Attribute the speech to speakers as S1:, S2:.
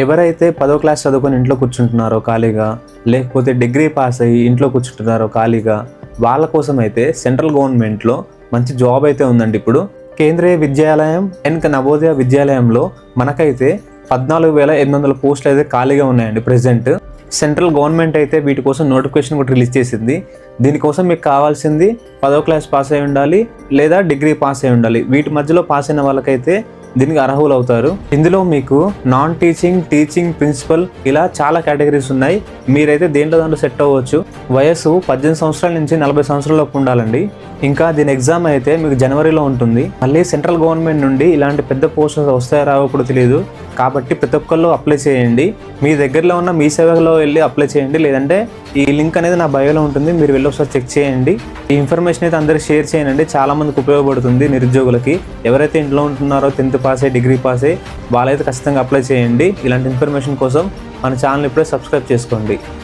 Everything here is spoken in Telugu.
S1: ఎవరైతే 10వ క్లాస్ చదువుకొని ఇంట్లో కూర్చుంటున్నారో ఖాళీగా, లేకపోతే డిగ్రీ పాస్ అయ్యి ఇంట్లో కూర్చుంటున్నారో ఖాళీగా, వాళ్ళ కోసం అయితే సెంట్రల్ గవర్నమెంట్లో మంచి జాబ్ అయితే ఉందండి. ఇప్పుడు కేంద్రీయ విద్యాలయం అండ్ నవోదయ విద్యాలయంలో మనకైతే 14,800 పోస్టులు అయితే ఖాళీగా ఉన్నాయండి ప్రెజెంట్. సెంట్రల్ గవర్నమెంట్ అయితే వీటి కోసం నోటిఫికేషన్ కూడా రిలీజ్ చేసింది. దీనికోసం మీకు కావాల్సింది 10వ క్లాస్ పాస్ అయి ఉండాలి లేదా డిగ్రీ పాస్ అయి ఉండాలి. వీటి మధ్యలో పాస్ అయిన వాళ్ళకైతే దీనికి అర్హులు అవుతారు. ఇందులో మీకు నాన్ టీచింగ్, టీచింగ్, ప్రిన్సిపల్ ఇలా చాలా కేటగిరీస్ ఉన్నాయి. మీరైతే దాంట్లో సెట్ అవ్వచ్చు. వయసు 18 సంవత్సరాల నుంచి 40 సంవత్సరాలలోపు ఉండాలండి. ఇంకా దీని ఎగ్జామ్ అయితే మీకు జనవరిలో ఉంటుంది. మళ్ళీ సెంట్రల్ గవర్నమెంట్ నుండి ఇలాంటి పెద్ద పోస్టులు వస్తాయో రావో కూడా తెలియదు. కాబట్టి ప్రతి ఒక్కళ్ళు అప్లై చేయండి. మీ దగ్గరలో ఉన్న మీ సేవలో వెళ్ళి అప్లై చేయండి. లేదంటే ఈ లింక్ అనేది నా బయోలో ఉంటుంది, మీరు వెళ్ళి ఒకసారి చెక్ చేయండి. ఈ ఇన్ఫర్మేషన్ అయితే అందరికీ షేర్ చేయండి. చాలా మందికి ఉపయోగపడుతుంది. నిరుద్యోగులకి ఎవరైతే ఇంట్లో ఉంటున్నారో 10th పాస్ అయ్యి డిగ్రీ పాస్ అయ్యి వాళ్ళైతే ఖచ్చితంగా అప్లై చేయండి. ఇలాంటి ఇన్ఫర్మేషన్ కోసం మన ఛానల్ ఇప్పుడే సబ్స్క్రైబ్ చేసుకోండి.